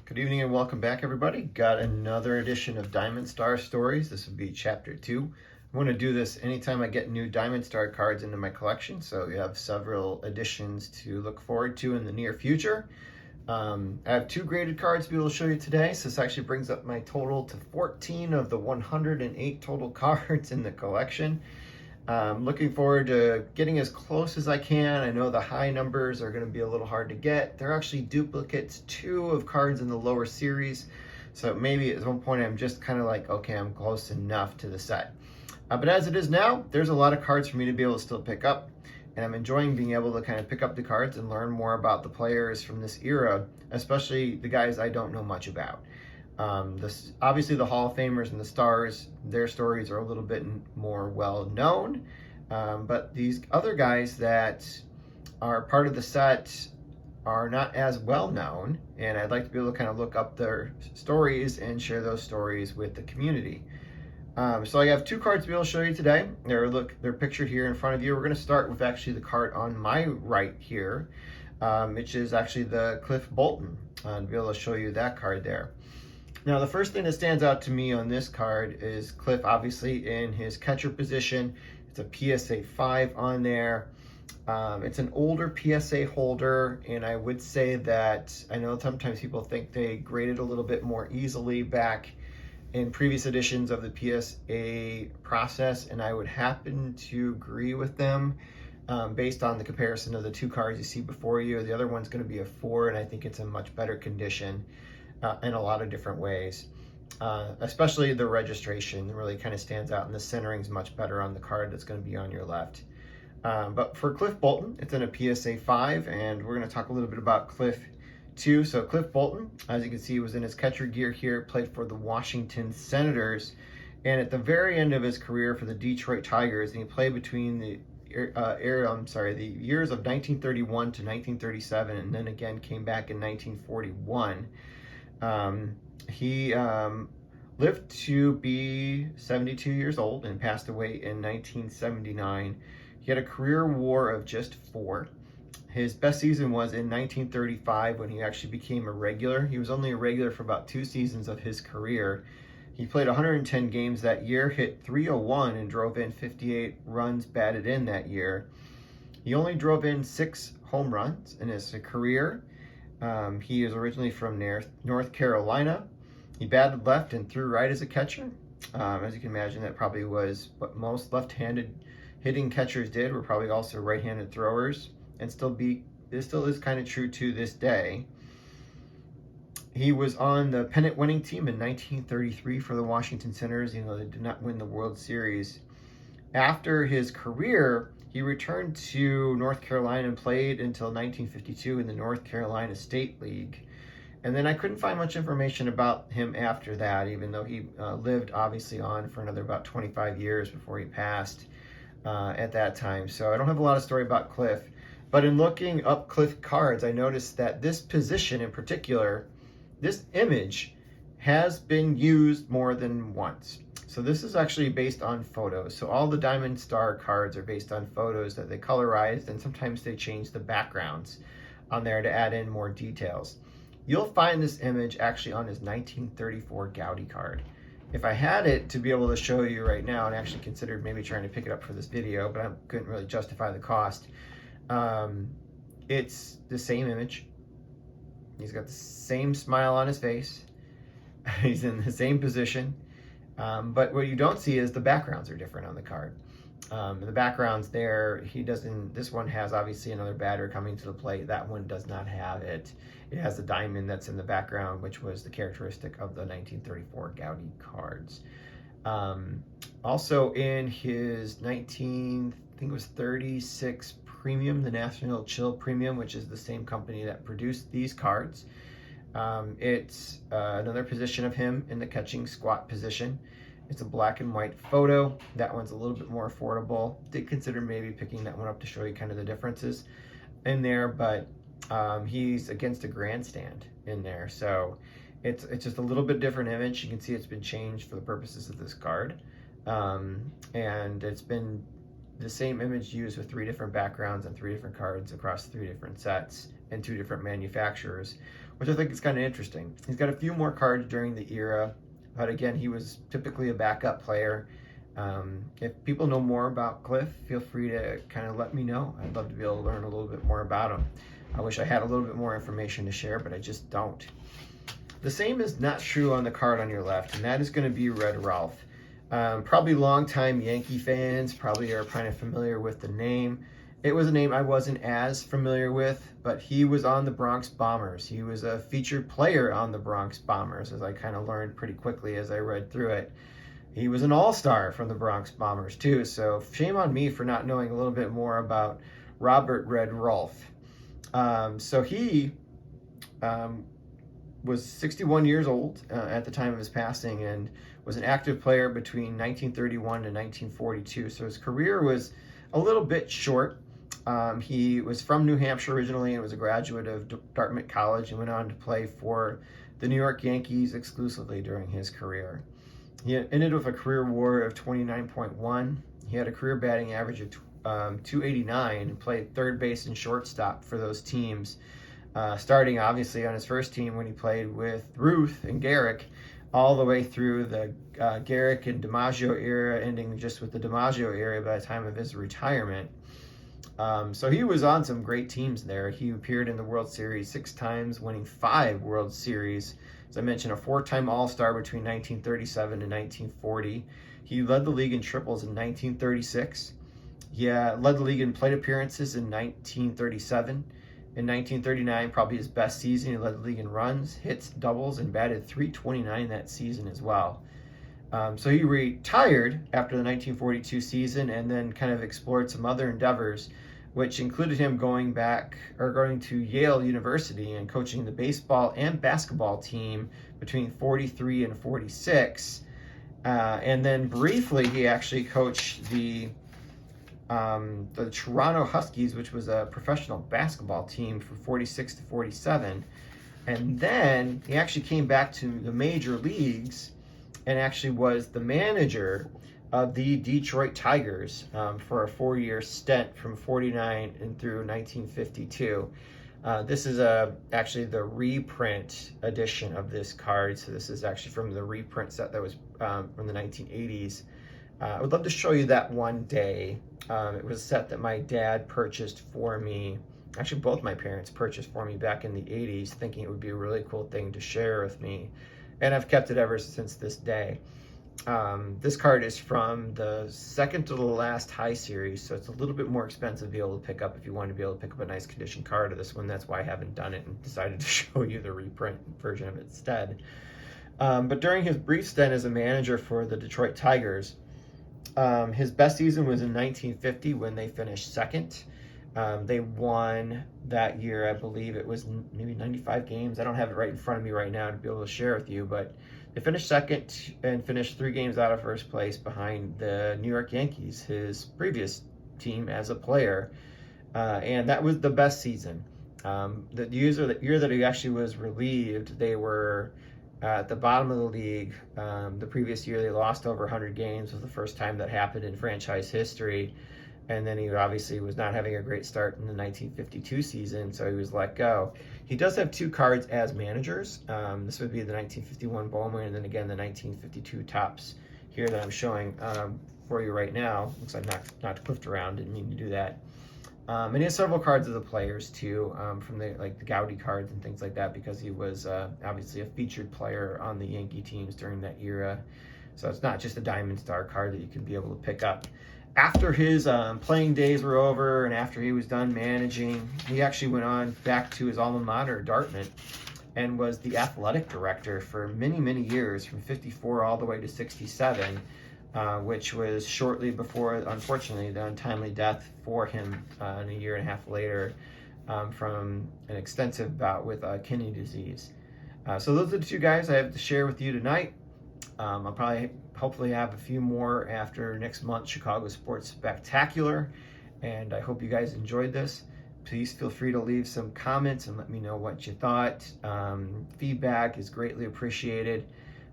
Good evening and welcome back, everybody. Got another edition of Diamond Star Stories. This will be chapter 2. I want to do this anytime I get new Diamond Star cards into my collection, so you have several editions to look forward to in the near future. I have 2 graded cards to be able to show you today, so this actually brings up my total to 14 of the 108 total cards in the collection. Looking forward to getting as close as I can. I know the high numbers are going to be a little hard to get. They're actually duplicates too of cards in the lower series. So maybe at one point I'm just kind of like, okay, I'm close enough to the set. But as it is now, there's a lot of cards for me to be able to still pick up. And I'm enjoying being able to kind of pick up the cards and learn more about the players from this era, especially the guys I don't know much about. Obviously the Hall of Famers and the Stars, their stories are a little bit more well known, but these other guys that are part of the set are not as well known, and I'd like to be able to kind of look up their stories and share those stories with the community. So I have 2 cards to be able to show you today. They're pictured here in front of you. We're going to start with actually the card on my right here, which is actually the Cliff Bolton. To be able to show you that card there. Now, the first thing that stands out to me on this card is Cliff, obviously, in his catcher position. It's a PSA 5 on there. It's an older PSA holder, and I would say that I know sometimes people think they graded a little bit more easily back in previous editions of the PSA process, and I would happen to agree with them based on the comparison of the 2 cards you see before you. The other one's going to be a 4, and I think it's in much better condition. In a lot of different ways, especially the registration really kind of stands out, and the centering is much better on the card that's going to be on your left. But for Cliff Bolton, it's in a PSA 5, and we're going to talk a little bit about Cliff too. So Cliff Bolton, as you can see, was in his catcher gear here, played for the Washington Senators, and at the very end of his career for the Detroit Tigers, and he played between the years of 1931 to 1937, and then again came back in 1941. He lived to be 72 years old and passed away in 1979. He had a career WAR of just 4. His best season was in 1935 when he actually became a regular. He was only a regular for about 2 seasons of his career. He played 110 games that year, hit .301, and drove in 58 runs batted in that year. He only drove in 6 home runs in his career. He is originally from North Carolina. He batted left and threw right as a catcher. As you can imagine, that probably was what most left-handed hitting catchers did, were probably also right-handed throwers, and this still is kind of true to this day. He was on the pennant-winning team in 1933 for the Washington Senators, even though they did not win the World Series. After his career, he returned to North Carolina and played until 1952 in the North Carolina State League. And then I couldn't find much information about him after that, even though he lived obviously on for another about 25 years before he passed at that time. So I don't have a lot of story about Cliff. But in looking up Cliff cards, I noticed that this position in particular, this image, has been used more than once. So this is actually based on photos. So all the Diamond Star cards are based on photos that they colorized, and sometimes they change the backgrounds on there to add in more details. You'll find this image actually on his 1934 Gaudy card. If I had it to be able to show you right now, and actually considered maybe trying to pick it up for this video, but I couldn't really justify the cost, it's the same image. He's got the same smile on his face. He's in the same position. But what you don't see is the backgrounds are different on the card. The backgrounds there, this one has obviously another batter coming to the plate. That one does not have it. It has the diamond that's in the background, which was the characteristic of the 1934 Gaudy cards. Also in his 36 Premium, the National Chill Premium, which is the same company that produced these cards. It's another position of him in the catching squat position. It's a black and white photo. That one's a little bit more affordable. Did consider maybe picking that one up to show you kind of the differences in there, but he's against a grandstand in there. So it's just a little bit different image. You can see it's been changed for the purposes of this card. And it's been the same image used with 3 different backgrounds and 3 different cards across 3 different sets and 2 different manufacturers, which I think is kind of interesting. He's got a few more cards during the era, but again, he was typically a backup player. If people know more about Cliff, feel free to kind of let me know. I'd love to be able to learn a little bit more about him. I wish I had a little bit more information to share, but I just don't. The same is not true on the card on your left, and that is going to be Red Rolfe. Probably longtime Yankee fans probably are kind of familiar with the name. It was a name I wasn't as familiar with, but he was on the Bronx Bombers. He was a featured player on the Bronx Bombers, as I kind of learned pretty quickly as I read through it. He was an all-star from the Bronx Bombers too, so shame on me for not knowing a little bit more about Robert Red Rolfe. So he was 61 years old at the time of his passing and was an active player between 1931 and 1942, so his career was a little bit short. He was from New Hampshire originally and was a graduate of Dartmouth College and went on to play for the New York Yankees exclusively during his career. He ended with a career WAR of 29.1. He had a career batting average of 289 and played third base and shortstop for those teams, starting obviously on his first team when he played with Ruth and Garrick, all the way through the Garrick and DiMaggio era, ending just with the DiMaggio era by the time of his retirement. So he was on some great teams there. He appeared in the World Series 6 times, winning 5 World Series. As I mentioned, a 4-time All-Star between 1937 and 1940. He led the league in triples in 1936. He led the league in plate appearances in 1937. In 1939, probably his best season, he led the league in runs, hits, doubles, and batted .329 that season as well. So he retired after the 1942 season and then kind of explored some other endeavors, which included him going to Yale University and coaching the baseball and basketball team between 43 and 46. And then briefly, he actually coached the Toronto Huskies, which was a professional basketball team, from 46 to 47. And then he actually came back to the major leagues and actually was the manager of the Detroit Tigers for a 4-year stint from 49 and through 1952. This is actually the reprint edition of this card. So this is actually from the reprint set that was from the 1980s. I would love to show you that one day. It was a set that my dad purchased for me. Actually, both my parents purchased for me back in the 80s, thinking it would be a really cool thing to share with me. And I've kept it ever since this day. This card is from the second to the last high series, so it's a little bit more expensive to be able to pick up if you want to be able to pick up a nice condition card of this one. That's why I haven't done it and decided to show you the reprint version of it instead. But during his brief stint as a manager for the Detroit Tigers, his best season was in 1950 when they finished second. They won that year, I believe it was maybe 95 games. I don't have it right in front of me right now to be able to share with you, but they finished second and finished 3 games out of first place behind the New York Yankees, his previous team as a player. And that was the best season. The year that he actually was relieved, they were at the bottom of the league. The previous year, they lost over 100 games. It was the first time that happened in franchise history. And then he obviously was not having a great start in the 1952 season, so he was let go. He does have 2 cards as managers. This would be the 1951 Bowman and then again the 1952 Topps here that I'm showing for you right now. Looks like knocked Clift around, didn't mean to do that. And he has several cards of the players too, from the Gowdy cards and things like that, because he was obviously a featured player on the Yankee teams during that era. So it's not just a Diamond Star card that you can be able to pick up. After his playing days were over and after he was done managing, he actually went on back to his alma mater, Dartmouth, and was the athletic director for many, many years, from 54 all the way to 67, which was shortly before, unfortunately, the untimely death for him and a year and a half later from an extensive bout with kidney disease. So those are the 2 guys I have to share with you tonight. I'll probably hopefully have a few more after next month's Chicago Sports Spectacular, and I hope you guys enjoyed this. Please feel free to leave some comments and let me know what you thought. Feedback is greatly appreciated.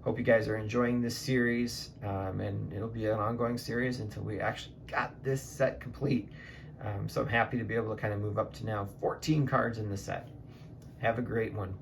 Hope you guys are enjoying this series, and it'll be an ongoing series until we actually got this set complete. So I'm happy to be able to kind of move up to now 14 cards in the set. Have a great one.